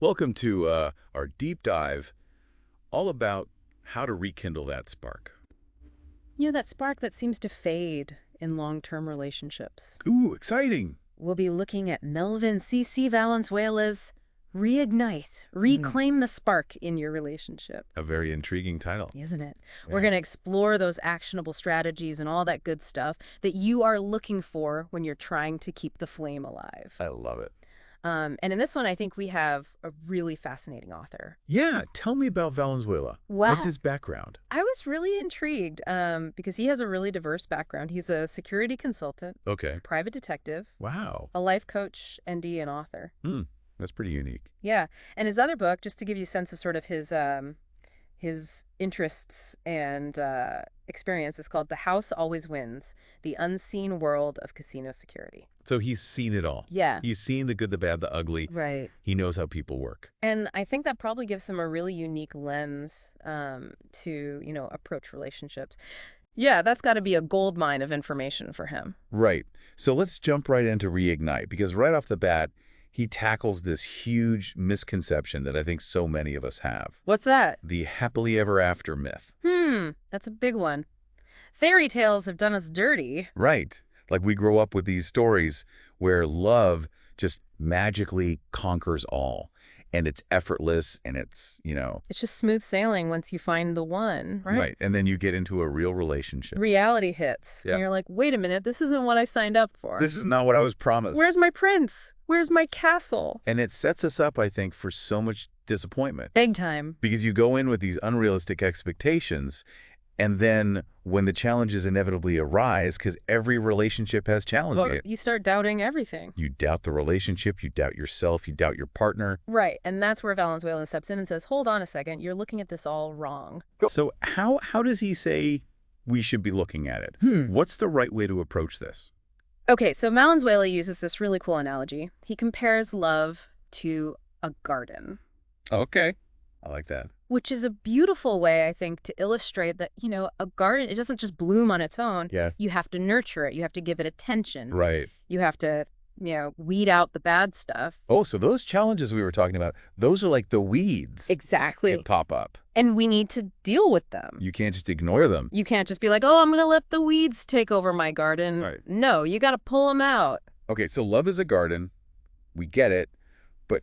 Welcome to our deep dive, all about how to rekindle that spark. That spark that seems to fade in long-term relationships. Ooh, exciting! We'll be looking at Melvyn C.C. Valenzuela's Reignite, Reclaim the Spark in Your Relationship. A very intriguing title. Isn't it? Yeah. We're going to explore those actionable strategies and all that good stuff that you are looking for when you're trying to keep the flame alive. I love it. And in this one, I think we have a really fascinating author. Yeah, tell me about Valenzuela. Wow. What's his background? I was really intrigued because he has a really diverse background. He's a security consultant, Okay. private detective, Wow. a life coach, ND, and author. That's pretty unique. Yeah. And his other book, just to give you a sense of sort of his interests and experience, is called The House Always Wins, The Unseen World of Casino Security. So he's seen it all. Yeah. He's seen the good, the bad, the ugly. Right. He knows how people work. And I think that probably gives him a really unique lens to, approach relationships. Yeah, that's got to be a gold mine of information for him. Right. So let's jump right into Reignite, because right off the bat, he tackles this huge misconception that I think so many of us have. What's that? The happily ever after myth. That's a big one. Fairy tales have done us dirty. Right. Like we grow up with these stories where love just magically conquers all. And it's effortless and it's, It's just smooth sailing once you find the one, right? Right. And then you get into a real relationship. Reality hits. Yeah. And you're like, wait a minute, this isn't what I signed up for. This is not what I was promised. Where's my prince? Where's my castle? And it sets us up, I think, for so much disappointment. Big time. Because you go in with these unrealistic expectations, and then when the challenges inevitably arise, because every relationship has challenges, You start doubting everything. you doubt the relationship, you doubt yourself, you doubt your partner. Right. And that's where Valenzuela steps in and says, hold on a second, you're looking at this all wrong. So how does he say we should be looking at it? What's the right way to approach this? Okay, so Valenzuela uses this really cool analogy. He compares love to a garden. Okay. I like that. Which is a beautiful way, I think, to illustrate that, a garden, it doesn't just bloom on its own. Yeah. You have to nurture it. You have to give it attention. Right. You have to, weed out the bad stuff. Oh, so those challenges we were talking about, those are like the weeds Exactly. that pop up. And we need to deal with them. You can't just ignore them. You can't just be like, oh, I'm going to let the weeds take over my garden. Right. No, you got to pull them out. Okay, so love is a garden. We get it. But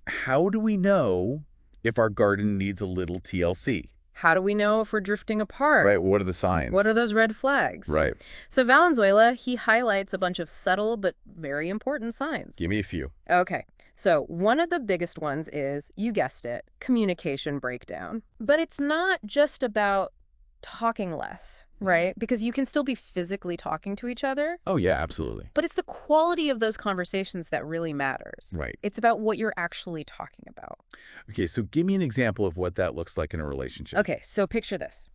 how do we know if our garden needs a little TLC? How do we know if we're drifting apart? Right, what are the signs? What are those red flags? Right. So Valenzuela, he highlights a bunch of subtle but very important signs. Give me a few. Okay. So one of the biggest ones is, you guessed it, communication breakdown. But it's not just about talking less, right? Because you can still be physically talking to each other. Oh, yeah, absolutely. But it's the quality of those conversations that really matters. Right. It's about what you're actually talking about. Okay, so give me an example of what that looks like in a relationship. Okay, so picture this.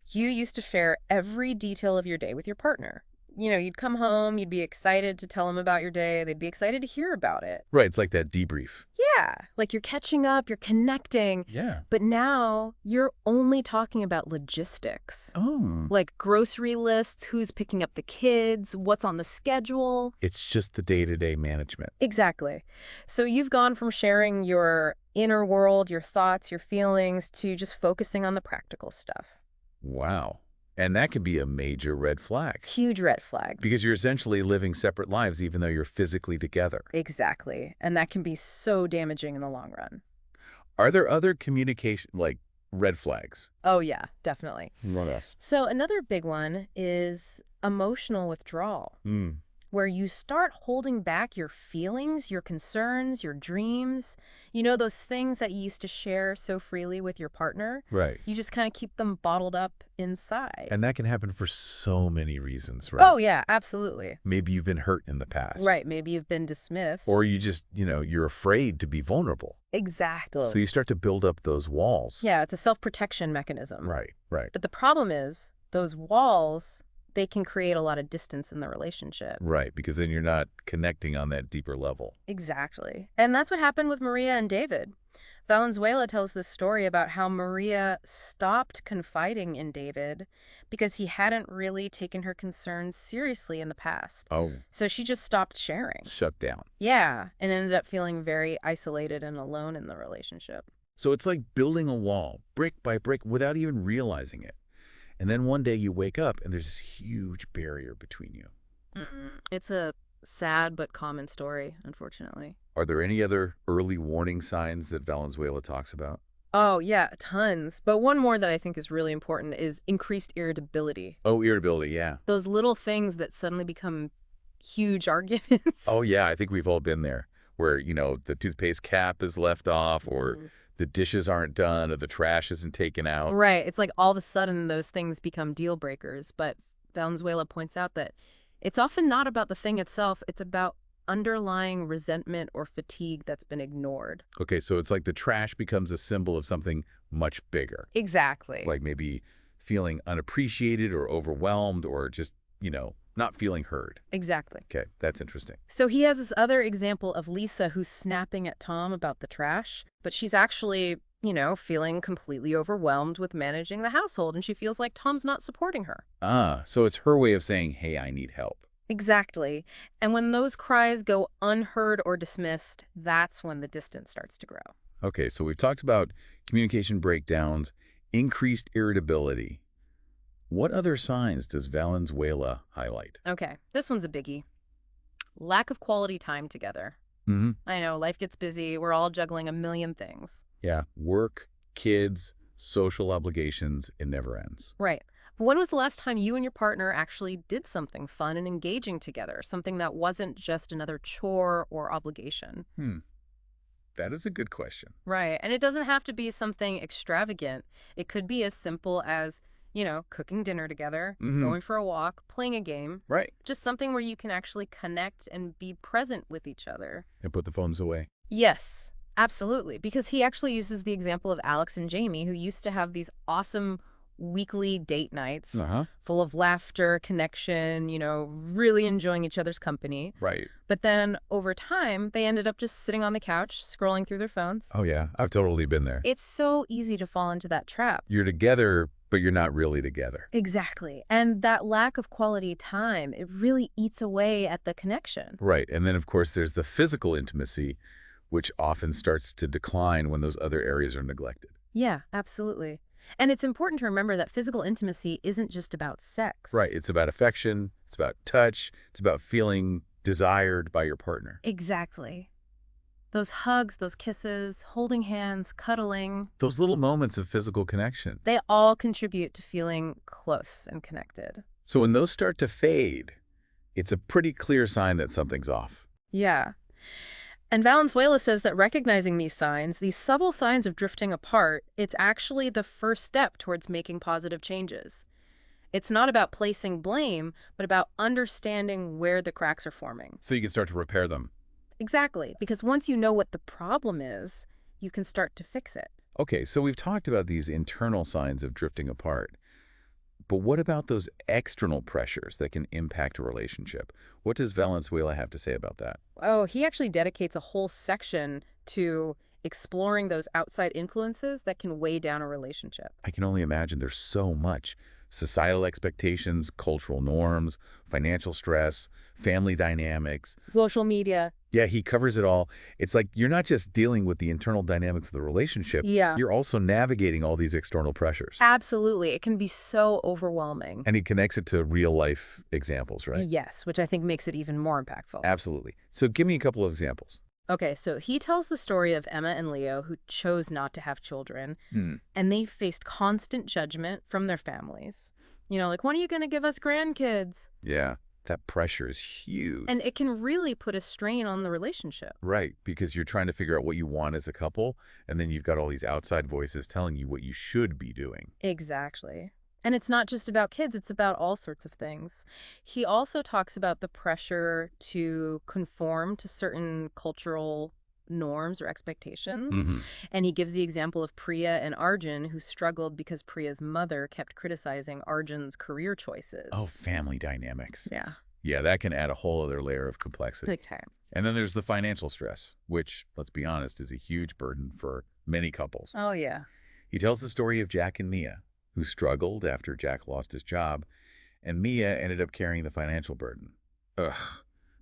You used to share every detail of your day with your partner. You'd come home, you'd be excited to tell them about your day. They'd be excited to hear about it. Right, it's like that debrief. Yeah, like you're catching up, you're connecting. Yeah. But now you're only talking about logistics. Oh. Like grocery lists, who's picking up the kids, what's on the schedule. It's just the day-to-day management. Exactly. So you've gone from sharing your inner world, your thoughts, your feelings, to just focusing on the practical stuff. Wow. And that can be a major red flag. Huge red flag. Because you're essentially living separate lives even though you're physically together. Exactly. And that can be so damaging in the long run. Are there other communication, like red flags? Oh, yeah, definitely. What else? So another big one is emotional withdrawal, where you start holding back your feelings, your concerns, your dreams. Those things that you used to share so freely with your partner. Right. You just kind of keep them bottled up inside. And that can happen for so many reasons, right? Oh, yeah, absolutely. Maybe you've been hurt in the past. Right. Maybe you've been dismissed. Or you just, you're afraid to be vulnerable. Exactly. So you start to build up those walls. Yeah, it's a self-protection mechanism. Right, right. But the problem is those walls they can create a lot of distance in the relationship. Right, because then you're not connecting on that deeper level. Exactly. And that's what happened with Maria and David. Valenzuela tells this story about how Maria stopped confiding in David because he hadn't really taken her concerns seriously in the past. Oh, So she just stopped sharing. shut down. Yeah, and ended up feeling very isolated and alone in the relationship. So it's like building a wall, brick by brick, without even realizing it. And then one day you wake up and there's this huge barrier between you. It's a sad but common story, unfortunately. Are there any other early warning signs that Valenzuela talks about? Oh, yeah, tons. But one more that I think is really important is increased irritability. Oh, irritability, yeah. Those little things that suddenly become huge arguments. Oh, yeah, I think we've all been there, where, the toothpaste cap is left off, or the dishes aren't done, or the trash isn't taken out. Right. It's like all of a sudden those things become deal breakers. But Valenzuela points out that it's often not about the thing itself. It's about underlying resentment or fatigue that's been ignored. Okay, so it's like the trash becomes a symbol of something much bigger. Exactly. Like maybe feeling unappreciated or overwhelmed or just, not feeling heard. Exactly. Okay, that's interesting. So he has this other example of Lisa who's snapping at Tom about the trash, but she's actually, feeling completely overwhelmed with managing the household, and she feels like Tom's not supporting her. Ah, so it's her way of saying, hey, I need help. Exactly. And when those cries go unheard or dismissed, that's when the distance starts to grow. Okay, so we've talked about communication breakdowns, increased irritability. What other signs does Valenzuela highlight? Okay, this one's a biggie. Lack of quality time together. Mm-hmm. I know, life gets busy. We're all juggling a million things. Yeah, work, kids, social obligations, it never ends. Right. But when was the last time you and your partner actually did something fun and engaging together? Something that wasn't just another chore or obligation? That is a good question. Right. And it doesn't have to be something extravagant. It could be as simple as, cooking dinner together, going for a walk, playing a game. Right. Just something where you can actually connect and be present with each other. And put the phones away. Yes, absolutely. Because he actually uses the example of Alex and Jamie, who used to have these awesome weekly date nights full of laughter, connection, really enjoying each other's company. Right. But then over time, they ended up just sitting on the couch, scrolling through their phones. Oh, yeah. I've totally been there. It's so easy to fall into that trap. You're together, but you're not really together. Exactly. And that lack of quality time, it really eats away at the connection. Right. And then, of course, there's the physical intimacy, which often starts to decline when those other areas are neglected. Yeah, absolutely. And it's important to remember that physical intimacy isn't just about sex. Right. It's about affection. It's about touch. It's about feeling desired by your partner. Exactly. Those hugs, those kisses, holding hands, cuddling. Those little moments of physical connection. They all contribute to feeling close and connected. So when those start to fade, it's a pretty clear sign that something's off. Yeah. And Valenzuela says that recognizing these signs, these subtle signs of drifting apart, it's actually the first step towards making positive changes. It's not about placing blame, but about understanding where the cracks are forming. So you can start to repair them. Exactly, because once you know what the problem is, you can start to fix it. Okay, so we've talked about these internal signs of drifting apart. But what about those external pressures that can impact a relationship? What does Valenzuela have to say about that? Oh, he actually dedicates a whole section to exploring those outside influences that can weigh down a relationship. I can only imagine there's so much. Societal expectations, cultural norms, financial stress, family dynamics. Social media. Yeah, he covers it all. It's like you're not just dealing with the internal dynamics of the relationship. Yeah. You're also navigating all these external pressures. Absolutely. It can be so overwhelming. And he connects it to real life examples, right? Yes, which I think makes it even more impactful. Absolutely. So give me a couple of examples. Okay, so he tells the story of Emma and Leo, who chose not to have children, and they faced constant judgment from their families. Like, when are you going to give us grandkids? Yeah, that pressure is huge. And it can really put a strain on the relationship. Right, because you're trying to figure out what you want as a couple, and then you've got all these outside voices telling you what you should be doing. Exactly. And it's not just about kids, it's about all sorts of things. He also talks about the pressure to conform to certain cultural norms or expectations. Hmm. And he gives the example of Priya and Arjun, who struggled because Priya's mother kept criticizing Arjun's career choices. Oh, family dynamics. Yeah, Yeah, that can add a whole other layer of complexity. big time. And then there's the financial stress, which, let's be honest, is a huge burden for many couples. Oh, yeah. He tells the story of Jack and Mia, who struggled after Jack lost his job, and Mia ended up carrying the financial burden. Ugh,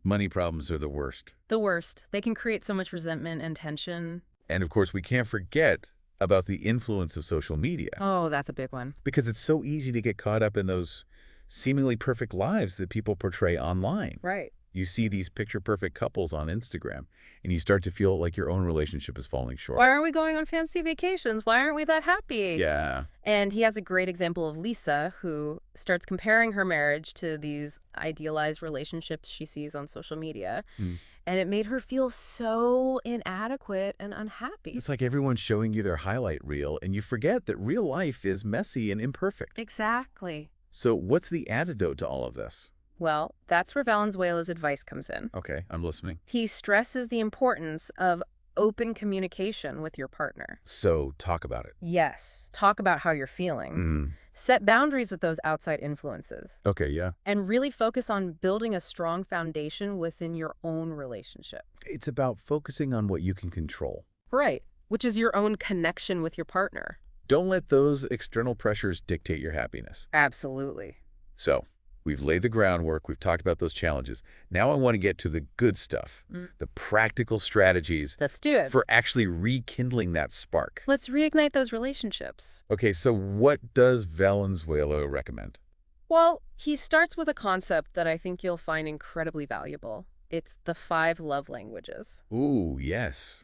money problems are the worst. The worst. They can create so much resentment and tension. And of course, we can't forget about the influence of social media, Oh, that's a big one. because it's so easy to get caught up in those seemingly perfect lives that people portray online. Right. You see these picture-perfect couples on Instagram, and you start to feel like your own relationship is falling short. Why aren't we going on fancy vacations? Why aren't we that happy? Yeah. And he has a great example of Lisa, who starts comparing her marriage to these idealized relationships she sees on social media. Mm. And it made her feel so inadequate and unhappy. It's like everyone's showing you their highlight reel, and you forget that real life is messy and imperfect. Exactly. So what's the antidote to all of this? Well, that's where Valenzuela's advice comes in. Okay, I'm listening. He stresses the importance of open communication with your partner. So talk about it. Yes. Talk about how you're feeling. Set boundaries with those outside influences. Okay, yeah. And really focus on building a strong foundation within your own relationship. It's about focusing on what you can control. Right. Which is your own connection with your partner. Don't let those external pressures dictate your happiness. Absolutely. So, we've laid the groundwork. We've talked about those challenges. Now I want to get to the good stuff, the practical strategies Let's do it. for actually rekindling that spark. Let's reignite those relationships. Okay, so what does Valenzuela recommend? Well, he starts with a concept that I think you'll find incredibly valuable. It's the 5 love languages. Ooh, yes.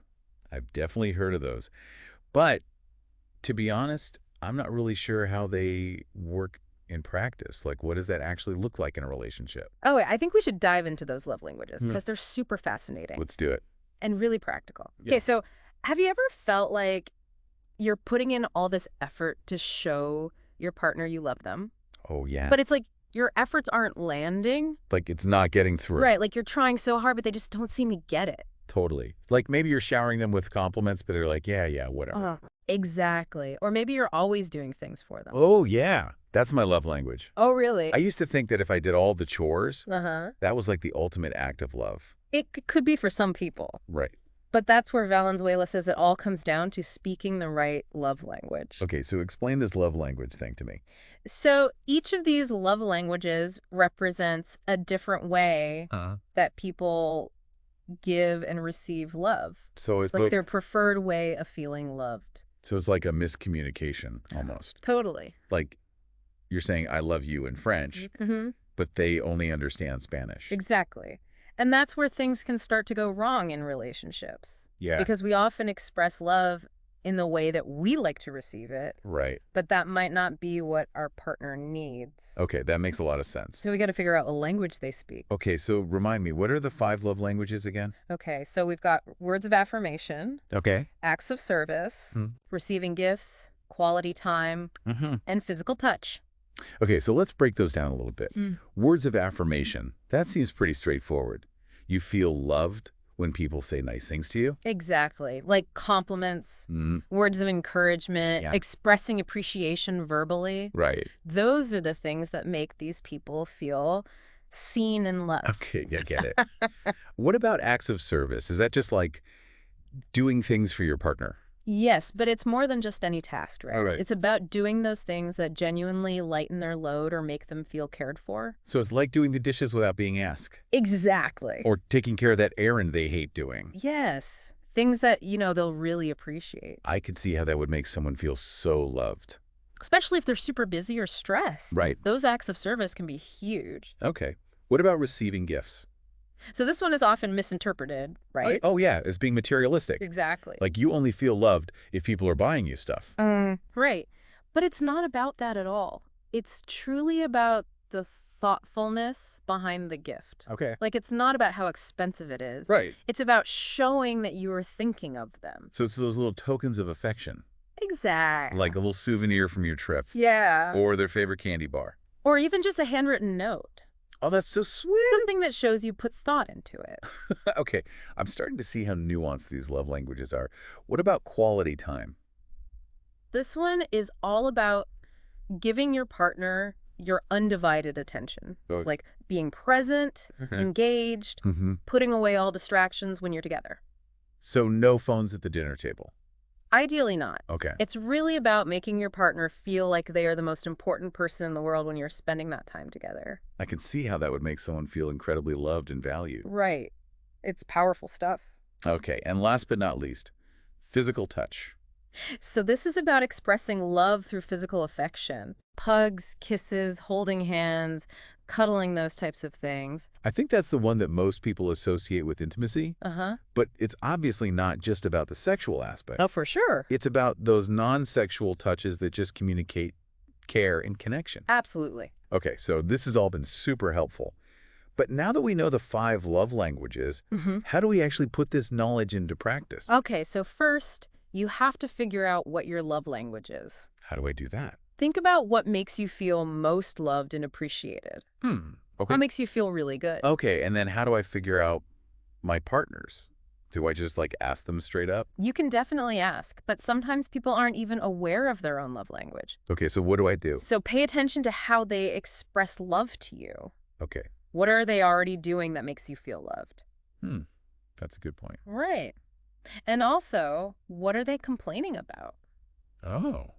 I've definitely heard of those. But to be honest, I'm not really sure how they work in practice. Like, what does that actually look like in a relationship? Oh, I think we should dive into those love languages because they're super fascinating Let's do it. and really practical. Yeah. Okay, so have you ever felt like you're putting in all this effort to show your partner you love them, Oh, yeah. but it's like your efforts aren't landing? Like, it's not getting through. Right, like you're trying so hard, but they just don't seem to get it. Totally. Like, maybe you're showering them with compliments, but they're like, yeah, whatever. Exactly. Or maybe you're always doing things for them. Oh, yeah. That's my love language. Oh, really? I used to think that if I did all the chores, Uh-huh. that was like the ultimate act of love. It could be for some people. Right. But that's where Valenzuela says it all comes down to speaking the right love language. Okay, so explain this love language thing to me. So each of these love languages represents a different way that people give and receive love. So it's Like their preferred way of feeling loved. So it's like a miscommunication almost. Totally. Like you're saying I love you in French, but they only understand Spanish. Exactly. And that's where things can start to go wrong in relationships. Yeah. Because we often express love in the way that we like to receive it, Right. but that might not be what our partner needs. Okay, that makes a lot of sense. So we got to figure out what language they speak. Okay, so remind me, what are the 5 love languages again? Okay, so we've got words of affirmation, Okay. acts of service, receiving gifts, quality time, and physical touch. Okay, so let's break those down a little bit. Words of affirmation, that seems pretty straightforward. You feel loved when people say nice things to you? Exactly. Like compliments, words of encouragement, Yeah. expressing appreciation verbally. Right. Those are the things that make these people feel seen and loved. Okay, yeah, get it. What about acts of service? Is that just like doing things for your partner? Yes, but it's more than just any task, right? All right. It's about doing those things that genuinely lighten their load or make them feel cared for. So it's like doing the dishes without being asked. Exactly. Or taking care of that errand they hate doing. Yes. Things that, they'll really appreciate. I could see how that would make someone feel so loved. Especially if they're super busy or stressed. Right. Those acts of service can be huge. Okay. What about receiving gifts? So this one is often misinterpreted, right? Oh, yeah, as being materialistic. Exactly. Like you only feel loved if people are buying you stuff. Right. But it's not about that at all. It's truly about the thoughtfulness behind the gift. Okay. Like it's not about how expensive it is. Right. It's about showing that you are thinking of them. So it's those little tokens of affection. Exactly. Like a little souvenir from your trip. Yeah. Or their favorite candy bar. Or even just a handwritten note. Oh, that's so sweet. Something that shows you put thought into it. Okay, I'm starting to see how nuanced these love languages are. What about quality time? This one is all about giving your partner your undivided attention, Oh, like being present, okay. engaged, Mm-hmm. putting away all distractions when you're together. So no phones at the dinner table. Ideally not. Okay. It's really about making your partner feel like they are the most important person in the world when you're spending that time together. I can see how that would make someone feel incredibly loved and valued. Right. It's powerful stuff. Okay, and last but not least, physical touch. So this is about expressing love through physical affection. Hugs, kisses, holding hands, cuddling, those types of things. I think that's the one that most people associate with intimacy, Uh-huh. but it's obviously not just about the sexual aspect. Oh, for sure. It's about those non-sexual touches that just communicate care and connection. Absolutely. Okay, so this has all been super helpful. But now that we know the 5 love languages, how do we actually put this knowledge into practice? Okay, so first, you have to figure out what your love language is. How do I do that? Think about what makes you feel most loved and appreciated. Okay. What makes you feel really good? Okay, and then how do I figure out my partners? Do I just ask them straight up? You can definitely ask, but sometimes people aren't even aware of their own love language. Okay, so what do I do? So pay attention to how they express love to you. Okay. What are they already doing that makes you feel loved? That's a good point. Right. And also, what are they complaining about? Oh,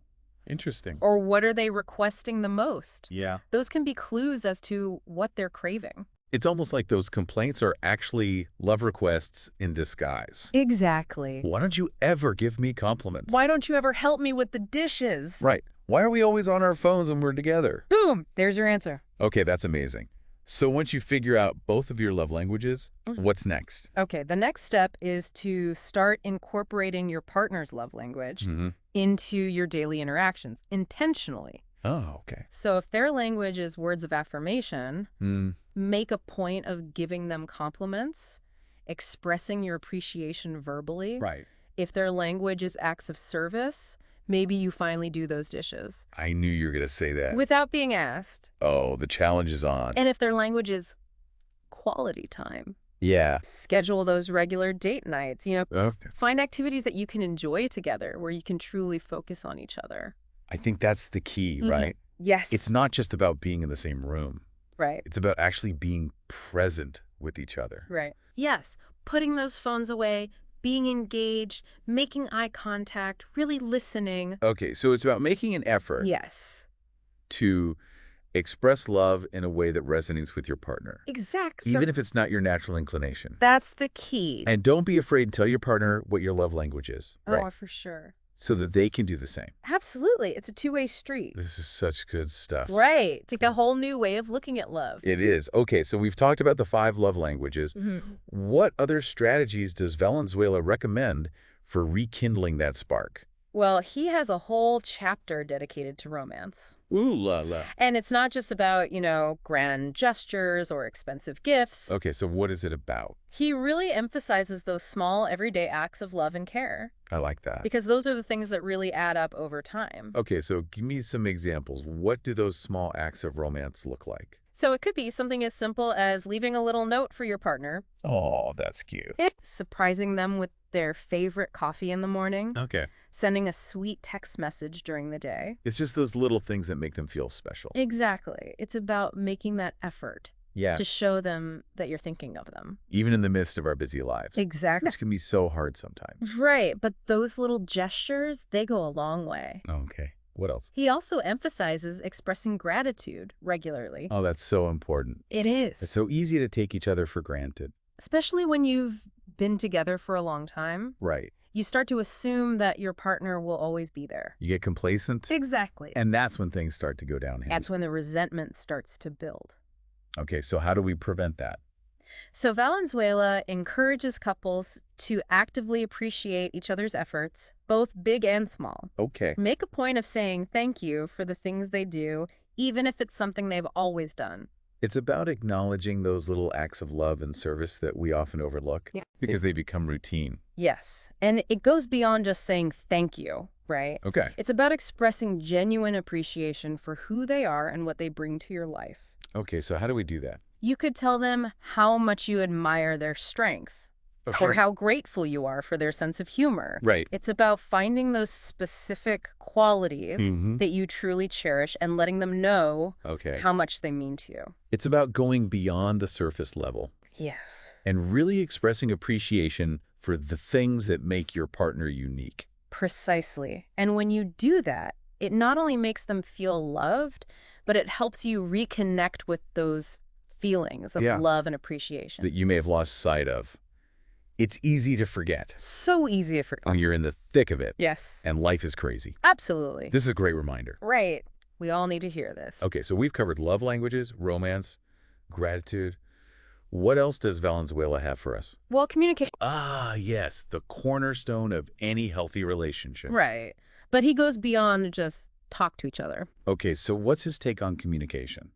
interesting. Or what are they requesting the most? Yeah. Those can be clues as to what they're craving. It's almost like those complaints are actually love requests in disguise. Exactly. Why don't you ever give me compliments? Why don't you ever help me with the dishes? Right. Why are we always on our phones when we're together? Boom! There's your answer. Okay, that's amazing. So once you figure out both of your love languages, what's next? Okay, the next step is to start incorporating your partner's love language into your daily interactions intentionally. Oh, okay. So if their language is words of affirmation, make a point of giving them compliments, expressing your appreciation verbally. Right. If their language is acts of service, maybe you finally do those dishes. I knew you were going to say that. Without being asked. Oh, the challenge is on. And if their language is quality time, Yeah. schedule those regular date nights. Okay. Find activities that you can enjoy together where you can truly focus on each other. I think that's the key, right? Yes. It's not just about being in the same room. Right. It's about actually being present with each other. Right. Yes. Putting those phones away, being engaged, making eye contact, really listening. Okay, so it's about making an effort Yes. to express love in a way that resonates with your partner, Exactly. even if it's not your natural inclination. That's the key. And don't be afraid to tell your partner what your love language is, Oh, for sure. so that they can do the same. Absolutely. It's a two-way street. This is such good stuff. Right. It's like a whole new way of looking at love. It is. Okay, so we've talked about the 5 love languages. What other strategies does Valenzuela recommend for rekindling that spark? Well, he has a whole chapter dedicated to romance. Ooh la la. And it's not just about, grand gestures or expensive gifts. Okay, so what is it about? He really emphasizes those small, everyday acts of love and care. I like that. Because those are the things that really add up over time. Okay, so give me some examples. What do those small acts of romance look like? So it could be something as simple as leaving a little note for your partner. Oh, that's cute. Surprising them with their favorite coffee in the morning. Okay. Sending a sweet text message during the day. It's just those little things that make them feel special. Exactly. It's about making that effort Yeah. to show them that you're thinking of them. Even in the midst of our busy lives. Exactly. Which can be so hard sometimes. Right, but those little gestures, they go a long way. Okay. What else? He also emphasizes expressing gratitude regularly. Oh, that's so important. It is. It's so easy to take each other for granted. Especially when you've been together for a long time. Right. You start to assume that your partner will always be there. You get complacent. Exactly. And that's when things start to go downhill. That's when the resentment starts to build. Okay, so how do we prevent that? So Valenzuela encourages couples to actively appreciate each other's efforts, both big and small. Okay. Make a point of saying thank you for the things they do, even if it's something they've always done. It's about acknowledging those little acts of love and service that we often overlook because they become routine. Yes, and it goes beyond just saying thank you, right? Okay. It's about expressing genuine appreciation for who they are and what they bring to your life. Okay, so how do we do that? You could tell them how much you admire their strength or Okay. how grateful you are for their sense of humor. Right. It's about finding those specific qualities Mm-hmm. that you truly cherish and letting them know Okay. how much they mean to you. It's about going beyond the surface level Yes. and really expressing appreciation for the things that make your partner unique. Precisely. And when you do that, it not only makes them feel loved, but it helps you reconnect with those feelings of Yeah. love and appreciation. That you may have lost sight of. It's easy to forget So easy to forget. when you're in the thick of it Yes. and life is crazy. Absolutely. This is a great reminder. Right. We all need to hear this. Okay, so we've covered love languages, romance, gratitude. What else does Valenzuela have for us? Well, communication. Ah, yes, the cornerstone of any healthy relationship. Right. But he goes beyond just talk to each other. Okay, so what's his take on communication?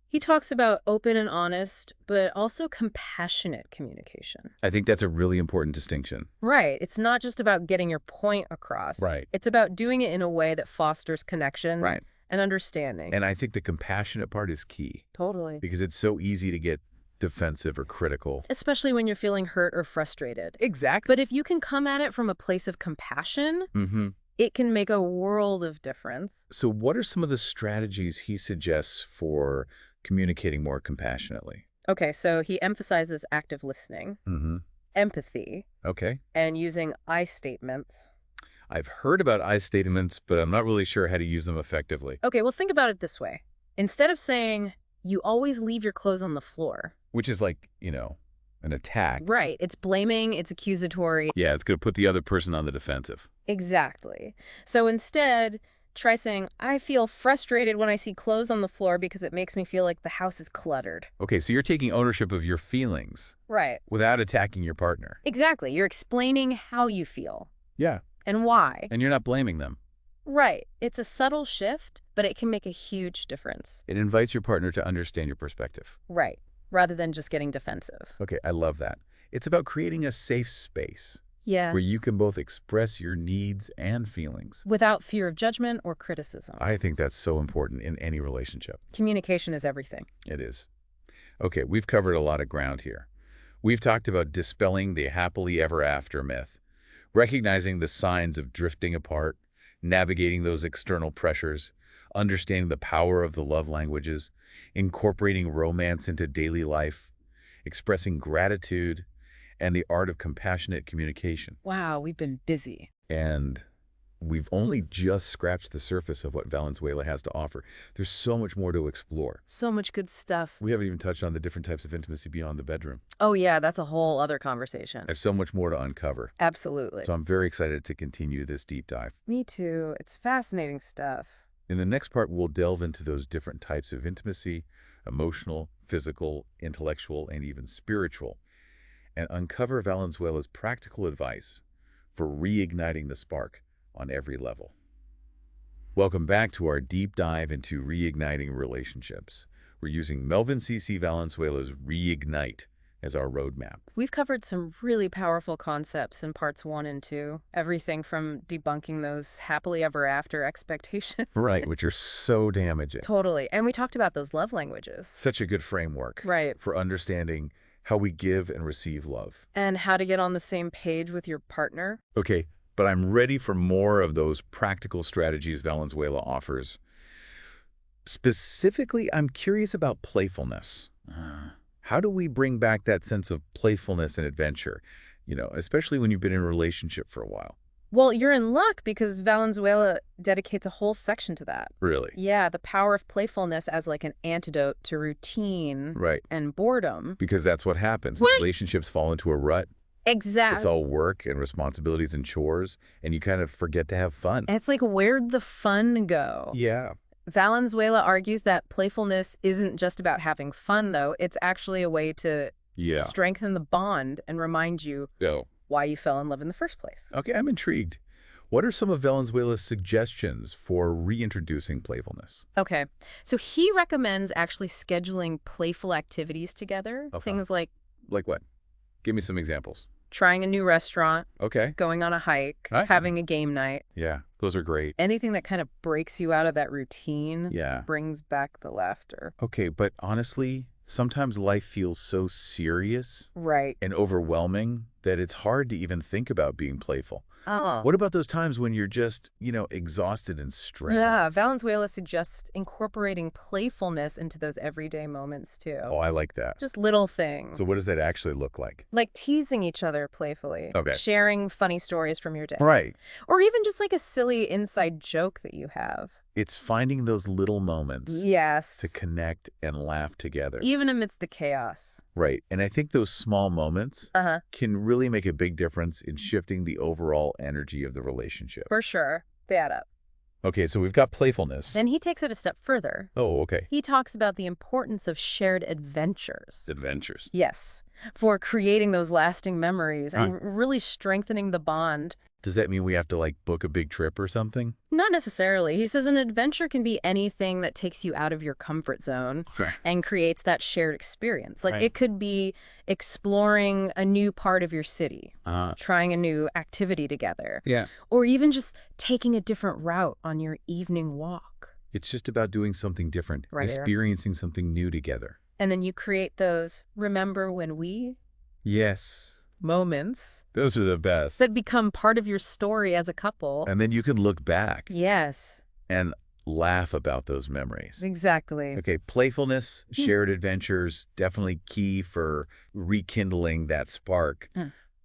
He talks about open and honest, but also compassionate communication. I think that's a really important distinction. Right. It's not just about getting your point across. Right. It's about doing it in a way that fosters connection Right. and understanding. And I think the compassionate part is key Totally. because it's so easy to get defensive or critical. Especially when you're feeling hurt or frustrated. Exactly. But if you can come at it from a place of compassion, Mm-hmm. it can make a world of difference. So what are some of the strategies he suggests for communicating more compassionately? Okay, so he emphasizes active listening, Mm-hmm. empathy, Okay. and using I statements. I've heard about I statements, but I'm not really sure how to use them effectively. Okay, well, think about it this way. Instead of saying, you always leave your clothes on the floor. Which is like, an attack. Right. It's blaming, it's accusatory. Yeah, it's going to put the other person on the defensive. Exactly. So instead, try saying, I feel frustrated when I see clothes on the floor because it makes me feel like the house is cluttered. Okay, so you're taking ownership of your feelings Right. without attacking your partner. Exactly. You're explaining how you feel Yeah, and why. and you're not blaming them. Right. It's a subtle shift, but it can make a huge difference. It invites your partner to understand your perspective. Right. Rather than just getting defensive. Okay, I love that. It's about creating a safe space Yes. where you can both express your needs and feelings. Without fear of judgment or criticism. I think that's so important in any relationship. Communication is everything. It is. Okay, we've covered a lot of ground here. We've talked about dispelling the happily ever after myth, recognizing the signs of drifting apart, navigating those external pressures, understanding the power of the love languages, incorporating romance into daily life, expressing gratitude, and the art of compassionate communication. Wow, we've been busy. And we've only just scratched the surface of what Valenzuela has to offer. There's so much more to explore. So much good stuff. We haven't even touched on the different types of intimacy beyond the bedroom. Oh yeah, that's a whole other conversation. There's so much more to uncover. Absolutely. So I'm very excited to continue this deep dive. Me too. It's fascinating stuff. In the next part, we'll delve into those different types of intimacy, emotional, physical, intellectual, and even spiritual, and uncover Valenzuela's practical advice for reigniting the spark on every level. Welcome back to our deep dive into reigniting relationships. We're using Melvyn C.C. Valenzuela's Reignite as our roadmap. We've covered some really powerful concepts in parts 1 and 2. Everything from debunking those happily ever after expectations. Right, which are so damaging. Totally. And we talked about those love languages. Such a good framework Right. for understanding how we give and receive love. And how to get on the same page with your partner. Okay, but I'm ready for more of those practical strategies Valenzuela offers. Specifically, I'm curious about playfulness. How do we bring back that sense of playfulness and adventure, especially when you've been in a relationship for a while? Well, you're in luck because Valenzuela dedicates a whole section to that. Really? Yeah, the power of playfulness as like an antidote to routine Right. and boredom. Because that's what happens. What? Relationships fall into a rut. It's Exactly. all work and responsibilities and chores, and you kind of forget to have fun. It's like, where'd the fun go? Yeah. Valenzuela argues that playfulness isn't just about having fun, though. It's actually a way to Yeah. strengthen the bond and remind you Oh. why you fell in love in the first place. Okay, I'm intrigued. What are some of Valenzuela's suggestions for reintroducing playfulness? Okay, so he recommends actually scheduling playful activities together. Okay. Things like, Like what? Give me some examples. trying a new restaurant, Okay. going on a hike, Right. having a game night. Yeah, those are great. Anything that kind of breaks you out of that routine Yeah. brings back the laughter. Okay, but honestly, sometimes life feels so serious Right. and overwhelming that it's hard to even think about being playful. Oh. What about those times when you're just, exhausted and stressed? Yeah, Valenzuela suggests incorporating playfulness into those everyday moments, too. Oh, I like that. Just little things. So what does that actually look like? Like teasing each other playfully. Okay. Sharing funny stories from your day. Right. Or even just like a silly inside joke that you have. It's finding those little moments Yes. to connect and laugh together. Even amidst the chaos. Right. And I think those small moments can really make a big difference in shifting the overall energy of the relationship. For sure. They add up. Okay, so we've got playfulness. Then he takes it a step further. Oh, okay. He talks about the importance of shared adventures. Adventures. Yes. For creating those lasting memories and really strengthening the bond. Does that mean we have to, book a big trip or something? Not necessarily. He says an adventure can be anything that takes you out of your comfort zone and creates that shared experience. It could be exploring a new part of your city, trying a new activity together, or even just taking a different route on your evening walk. It's just about doing something different, experiencing something new together. And then you create those, remember when we? Yes. Moments. Those are the best. That become part of your story as a couple. And then you can look back. Yes. And laugh about those memories. Exactly. Okay, playfulness, shared adventures, definitely key for rekindling that spark.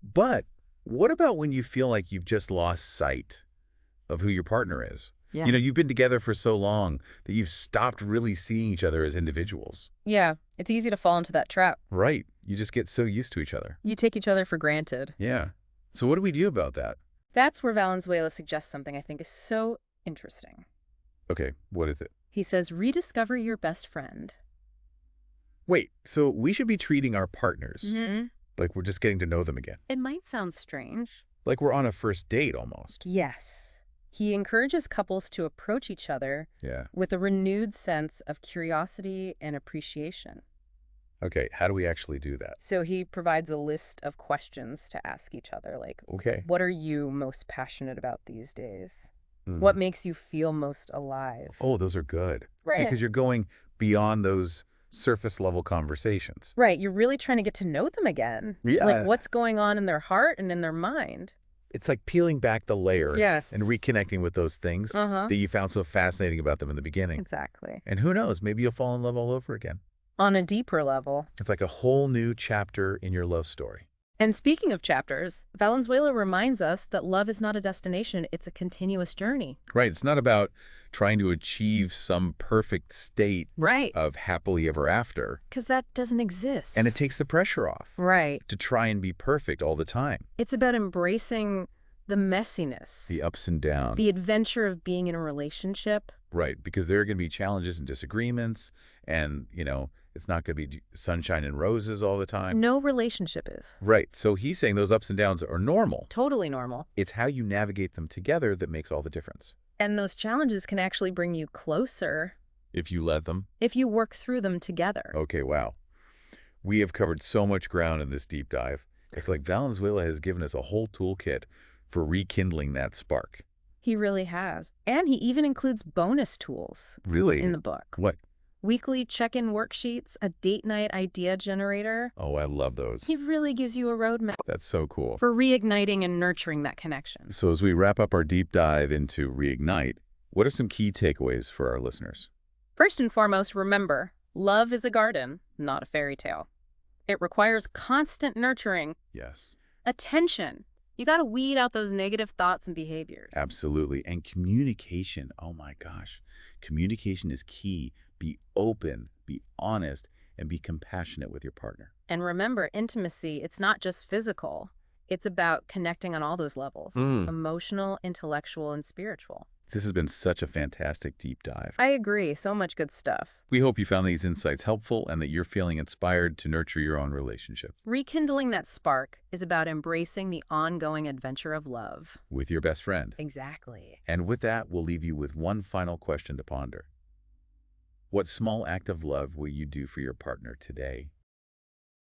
But what about when you feel like you've just lost sight of who your partner is? Yeah. You've been together for so long that you've stopped really seeing each other as individuals. Yeah, it's easy to fall into that trap. Right. You just get so used to each other. You take each other for granted. Yeah. So what do we do about that? That's where Valenzuela suggests something I think is so interesting. Okay, what is it? He says, rediscover your best friend. Wait, so we should be treating our partners like we're just getting to know them again. It might sound strange. Like we're on a first date almost. Yes. He encourages couples to approach each other with a renewed sense of curiosity and appreciation. Okay, how do we actually do that? So he provides a list of questions to ask each other, like, what are you most passionate about these days? What makes you feel most alive? Oh, those are good. Right. Because you're going beyond those surface level conversations. Right, you're really trying to get to know them again. Yeah. Like what's going on in their heart and in their mind. It's like peeling back the layers and reconnecting with those things Uh-huh. that you found so fascinating about them in the beginning. Exactly. And who knows, maybe you'll fall in love all over again. On a deeper level. It's like a whole new chapter in your love story. And speaking of chapters, Valenzuela reminds us that love is not a destination, it's a continuous journey. Right. It's not about trying to achieve some perfect state Right. of happily ever after. Because that doesn't exist. And it takes the pressure off. Right. To try and be perfect all the time. It's about embracing the messiness. The ups and downs. The adventure of being in a relationship. Right. Because there are going to be challenges and disagreements. And, it's not going to be sunshine and roses all the time. No relationship is. Right. So he's saying those ups and downs are normal. Totally normal. It's how you navigate them together that makes all the difference. And those challenges can actually bring you closer. If you let them. If you work through them together. Okay, wow. We have covered so much ground in this deep dive. It's like Valenzuela has given us a whole toolkit for rekindling that spark. He really has. And he even includes bonus tools. Really? In the book. What? Weekly check-in worksheets, a date night idea generator. Oh, I love those. He really gives you a roadmap. That's so cool. For reigniting and nurturing that connection. So as we wrap up our deep dive into Reignite, what are some key takeaways for our listeners? First and foremost, remember, love is a garden, not a fairy tale. It requires constant nurturing. Yes. Attention. You got to weed out those negative thoughts and behaviors. Absolutely. And communication. Oh my gosh. Communication is key. Be open, be honest, and be compassionate with your partner. And remember, intimacy, it's not just physical. It's about connecting on all those levels. Emotional, intellectual, and spiritual. This has been such a fantastic deep dive. I agree. So much good stuff. We hope you found these insights helpful and that you're feeling inspired to nurture your own relationship. Rekindling that spark is about embracing the ongoing adventure of love. With your best friend. Exactly. And with that, we'll leave you with one final question to ponder. What small act of love will you do for your partner today?